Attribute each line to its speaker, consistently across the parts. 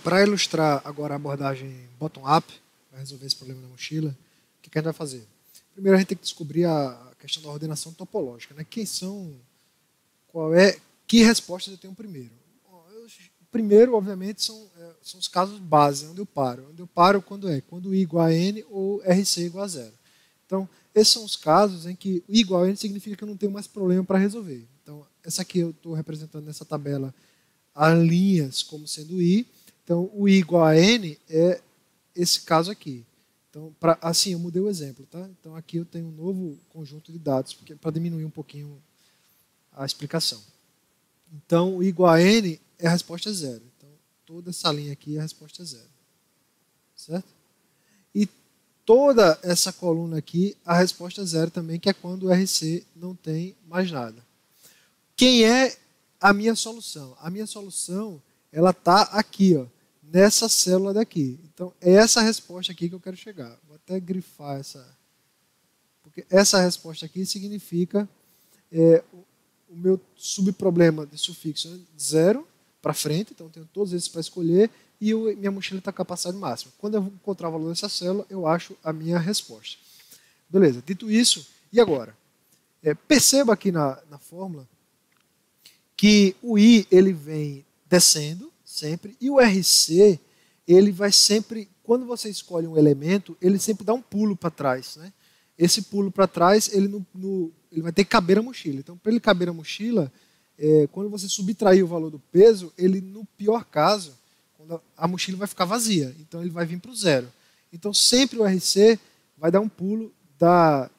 Speaker 1: Para ilustrar agora a abordagem bottom-up, para resolver esse problema da mochila, o que a gente vai fazer? Primeiro a gente tem que descobrir a questão da ordenação topológica, né? Que respostas eu tenho primeiro? O primeiro, obviamente, são os casos base, onde eu paro. Onde eu paro quando I igual a N ou RC igual a zero. Então, esses são os casos em que I igual a N significa que eu não tenho mais problema para resolver. Então, essa aqui eu estou representando nessa tabela as linhas como sendo I. Então, o I igual a N é esse caso aqui. Então, assim, eu mudei o exemplo. Tá? Então, aqui eu tenho um novo conjunto de dados, para diminuir um pouquinho a explicação. Então, o I igual a N é a resposta zero. Então, toda essa linha aqui é a resposta zero. Certo? E toda essa coluna aqui, a resposta zero também, que é quando o RC não tem mais nada. Quem é a minha solução? A minha solução, ela está aqui, ó, nessa célula daqui. Então, é essa resposta aqui que eu quero chegar. Vou até grifar essa. Porque essa resposta aqui significa o meu subproblema de sufixo zero para frente, então eu tenho todos esses para escolher, e minha mochila está com a capacidade máxima. Quando eu encontrar o valor dessa célula, eu acho a minha resposta. Beleza, dito isso, e agora? Perceba aqui na fórmula que o I ele vem descendo sempre, e o RC ele vai sempre, quando você escolhe um elemento, ele sempre dá um pulo para trás. Né? Esse pulo para trás, ele vai ter que caber a mochila. Então, para ele caber a mochila, quando você subtrair o valor do peso, ele, no pior caso, a mochila vai ficar vazia. Então, ele vai vir para o zero. Então, sempre o RC vai dar um pulo para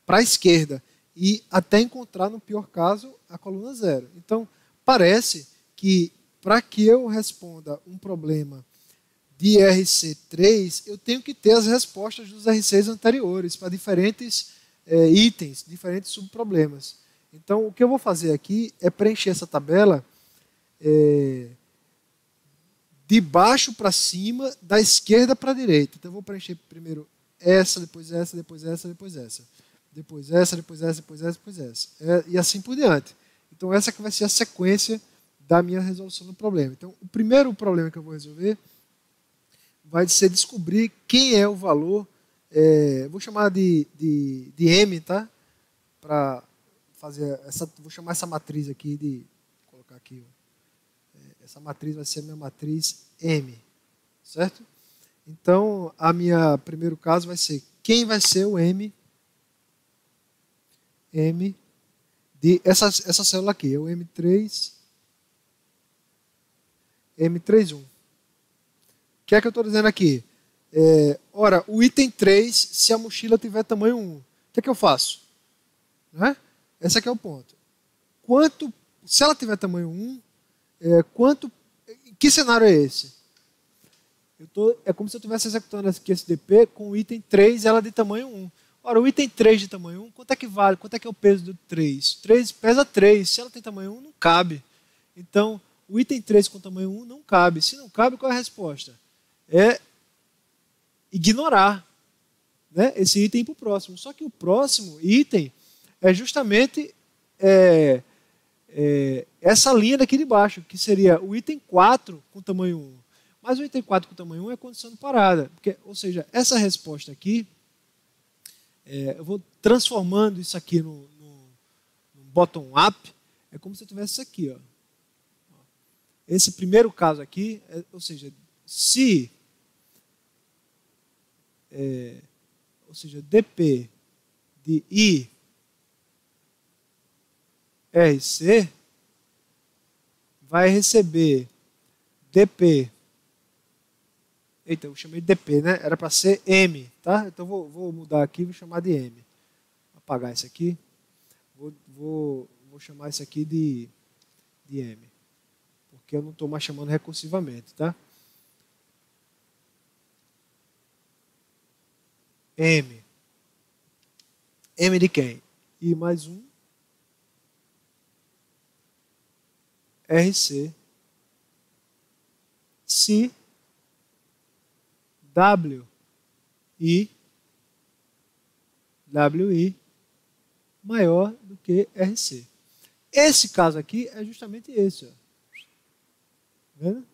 Speaker 1: a esquerda e até encontrar, no pior caso, a coluna zero. Então, parece que, para que eu responda um problema de RC3, eu tenho que ter as respostas dos RCs anteriores para diferentes itens, diferentes subproblemas. Então, o que eu vou fazer aqui é preencher essa tabela de baixo para cima, da esquerda para a direita. Então, eu vou preencher primeiro essa, depois essa, depois essa, depois essa. Depois essa, depois essa, depois essa, depois essa. E assim por diante. Então, essa que vai ser a sequência da minha resolução do problema. Então, o primeiro problema que eu vou resolver vai ser descobrir quem é o valor, vou chamar de M, tá? Para fazer vou chamar essa matriz aqui vou colocar aqui, essa matriz vai ser a minha matriz M, certo? Então, primeiro caso vai ser quem vai ser o M de essa célula aqui, é o M3, M31. O que é que eu estou dizendo aqui? Ora, o item 3, se a mochila tiver tamanho 1, o que é que eu faço? Né? Esse aqui é o ponto. Se ela tiver tamanho 1, que cenário é esse? É como se eu estivesse executando aqui esse DP com o item 3, ela de tamanho 1. Ora, o item 3 de tamanho 1, quanto é que vale? Quanto é que é o peso do 3? 3 pesa 3. Se ela tem tamanho 1, não cabe. Então, o item 3 com tamanho 1 não cabe. Se não cabe, qual é a resposta? É ignorar, né, esse item para o próximo. Só que o próximo item é justamente essa linha daqui de baixo, que seria o item 4 com tamanho 1. Mas o item 4 com tamanho 1 é condição de parada. Ou seja, essa resposta aqui, eu vou transformando isso aqui no bottom-up, é como se eu tivesse isso aqui. Ó. Esse primeiro caso aqui, ou seja, dp de I RC vai receber dp. Eita, eu chamei de dp, né? Era para ser M, tá? Então vou mudar aqui, vou chamar de M. Vou apagar isso aqui. Vou chamar isso aqui de M. Porque eu não estou mais chamando recursivamente, tá? M. M de quem? I mais 1. RC. Se WI maior do que RC. Esse caso aqui é justamente esse. Ó. Vendo?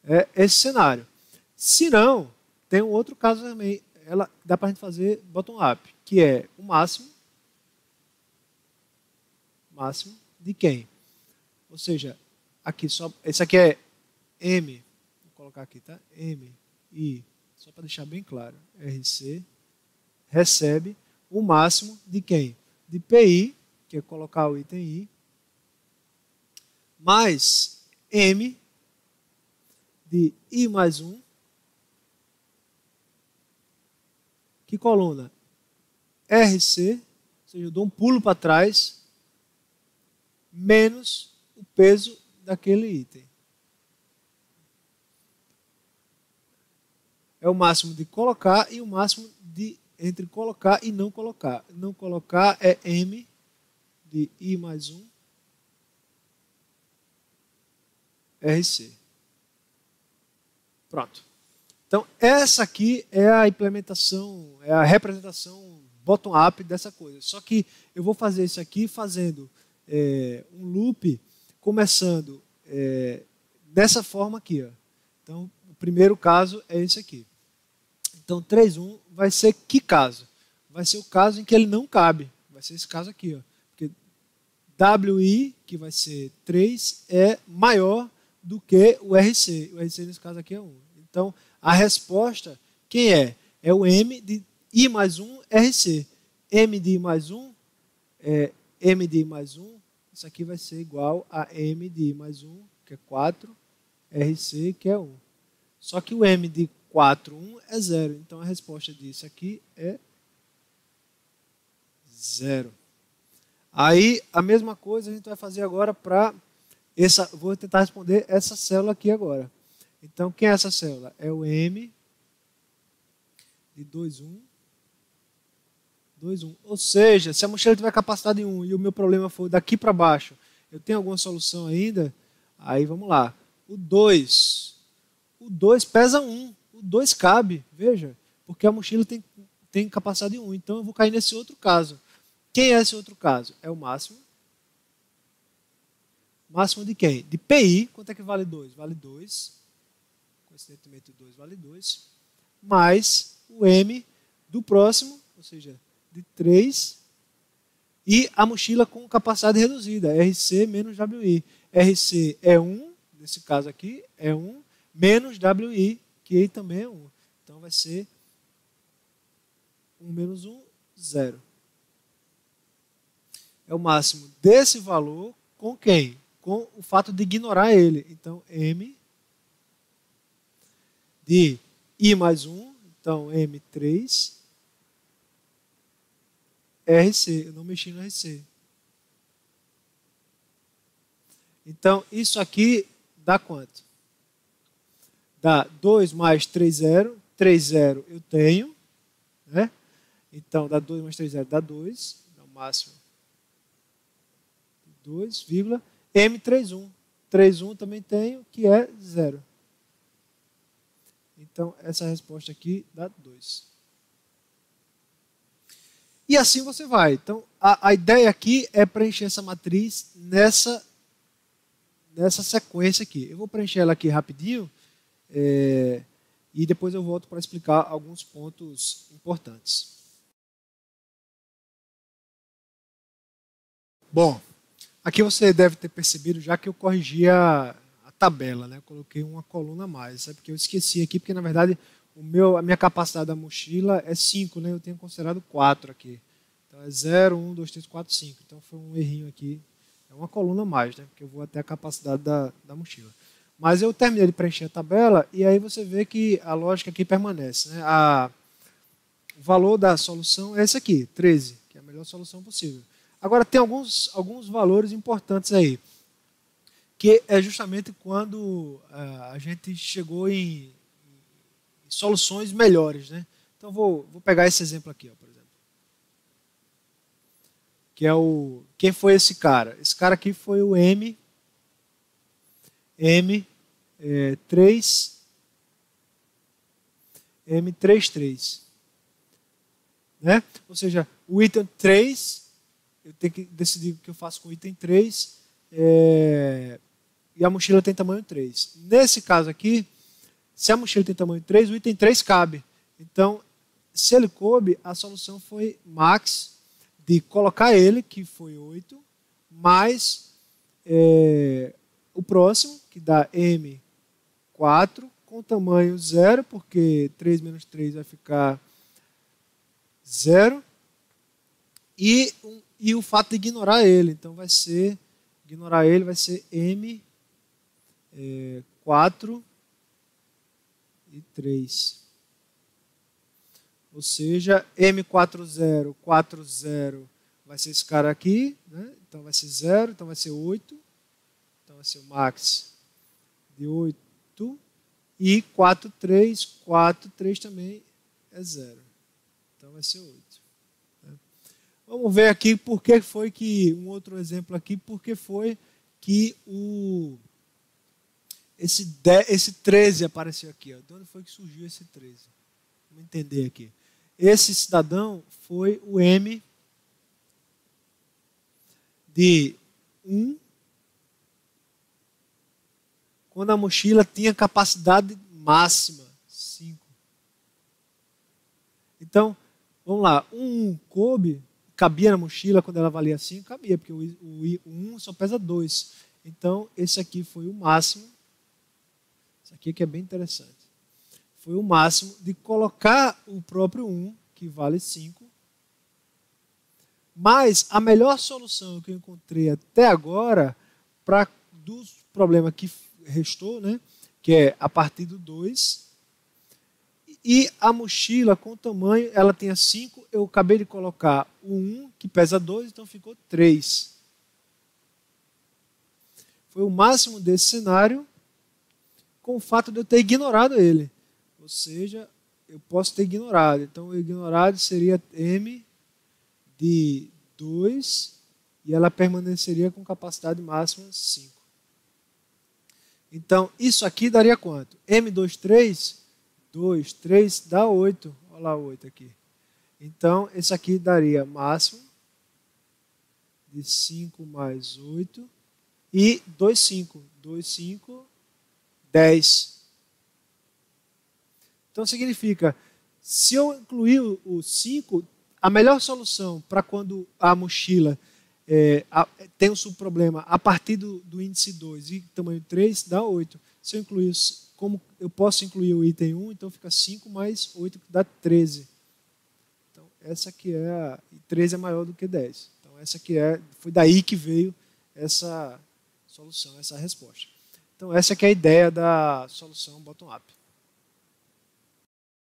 Speaker 1: é esse cenário. Se não, tem um outro caso também. Dá para a gente fazer bottom-up, que é o máximo de quem? Ou seja, aqui só, esse aqui é M, vou colocar aqui, tá? M, I, só para deixar bem claro, RC, recebe o máximo de quem? De PI, que é colocar o item I, mais M de I mais 1, que coluna? RC, ou seja, eu dou um pulo para trás, menos o peso daquele item. É o máximo de colocar e o máximo de entre colocar e não colocar. Não colocar é M de I mais 1 RC. Pronto. Então, essa aqui é a implementação, é a representação bottom-up dessa coisa. Só que eu vou fazer isso aqui fazendo um loop, começando dessa forma aqui. Ó. Então, o primeiro caso é esse aqui. Então, 3.1 vai ser que caso? Vai ser o caso em que ele não cabe. Vai ser esse caso aqui. Ó. Porque WI, que vai ser 3, é maior do que o RC. O RC, nesse caso aqui, é 1. Então, a resposta, quem é? É o M de I mais 1 RC. M de I mais 1 é M de I mais 1. Isso aqui vai ser igual a M de I mais 1, que é 4, RC, que é 1. Só que o M de 4, 1 é 0. Então, a resposta disso aqui é 0. Aí, a mesma coisa a gente vai fazer agora para essa. Vou tentar responder essa célula aqui agora. Então, quem é essa célula? É o M de 2.1. 2.1. Ou seja, se a mochila tiver capacidade 1 e o meu problema for daqui para baixo, eu tenho alguma solução ainda? Aí, vamos lá. O 2 pesa 1. O 2 cabe, veja, porque a mochila tem capacidade 1. Então, eu vou cair nesse outro caso. Quem é esse outro caso? É o máximo. Máximo de quem? De PI. Quanto é que vale 2? Vale 2. Coincidentemente, o 2 vale 2. Mais o M do próximo, ou seja, de 3. E a mochila com capacidade reduzida, RC menos WI. RC é 1, nesse caso aqui, é 1, menos WI, que também é 1. Então, vai ser 1 menos 1, 0. É o máximo desse valor com quem? Com o fato de ignorar ele. Então, M de I mais 1, então M3, RC, eu não mexi no RC. Então, isso aqui dá quanto? Dá 2 mais 3, 0. 3, 0 eu tenho. Né? Então, dá 2 mais 3, 0 dá 2. Dá o máximo 2, vírgula. M31. 3.1 também tenho, que é 0. Então, essa resposta aqui dá 2. E assim você vai. Então, a ideia aqui é preencher essa matriz nessa sequência aqui. Eu vou preencher ela aqui rapidinho e depois eu volto para explicar alguns pontos importantes. Bom, aqui você deve ter percebido já que eu corrigi a tabela, né? Eu coloquei uma coluna a mais, sabe? Porque eu esqueci aqui, porque na verdade a minha capacidade da mochila é 5, né? Eu tenho considerado 4 aqui. Então é 0, 1, 2, 3, 4, 5. Então foi um errinho aqui. É uma coluna a mais, né? Porque eu vou até a capacidade da mochila. Mas eu terminei de preencher a tabela e aí você vê que a lógica aqui permanece, né? O valor da solução é esse aqui, 13, que é a melhor solução possível. Agora, tem alguns valores importantes aí, que é justamente quando a gente chegou em soluções melhores. Né? Então, vou pegar esse exemplo aqui, ó, por exemplo. Que é quem foi esse cara? Esse cara aqui foi o M33. Né? Ou seja, o item 3... eu tenho que decidir o que eu faço com o item 3 e a mochila tem tamanho 3. Nesse caso aqui, Se a mochila tem tamanho 3, o item 3 cabe. Então, se ele coube, a solução foi max de colocar ele, que foi 8, mais o próximo, que dá M4, com tamanho 0, porque 3 menos 3 vai ficar 0. E o fato de ignorar ele. Então, ignorar ele vai ser M4 e 3. Ou seja, M40, 40 vai ser esse cara aqui, né? Então vai ser 0, então vai ser 8. Então vai ser o max de 8. E 43 também é 0. Então vai ser 8. Né? Vamos ver aqui por que foi que, um outro exemplo aqui, por que foi que esse 13 apareceu aqui. Ó. De onde foi que surgiu esse 13? Vamos entender aqui. Esse cidadão foi o M de 1, quando a mochila tinha capacidade máxima, 5. Então, vamos lá, 1 coube, cabia na mochila quando ela valia 5, cabia, porque o 1 só pesa 2. Então, esse aqui foi o máximo. Isso aqui que é bem interessante. Foi o máximo de colocar o próprio 1, que vale 5. Mas a melhor solução que eu encontrei até agora, dos problemas que restou, né, que é a partir do 2, e a mochila com tamanho, ela tinha 5, eu acabei de colocar o 1, que pesa 2, então ficou 3. Foi o máximo desse cenário, com o fato de eu ter ignorado ele. Ou seja, eu posso ter ignorado. Então, o ignorado seria M de 2 e ela permaneceria com capacidade máxima 5. Então, isso aqui daria quanto? M23, 2, 3, dá 8. Olha lá o 8 aqui. Então, esse aqui daria máximo de 5 mais 8 e 2, 5. 2, 5, 10. Então, significa, se eu incluir o 5, a melhor solução para quando a mochila tem um subproblema a partir do índice 2 e tamanho 3, dá 8. Se eu incluir, como eu posso incluir o item 1, então fica 5 mais 8, que dá 13. Então, essa aqui e 13 é maior do que 10. Então, essa aqui foi daí que veio essa solução, essa resposta. Então, essa aqui é a ideia da solução bottom-up.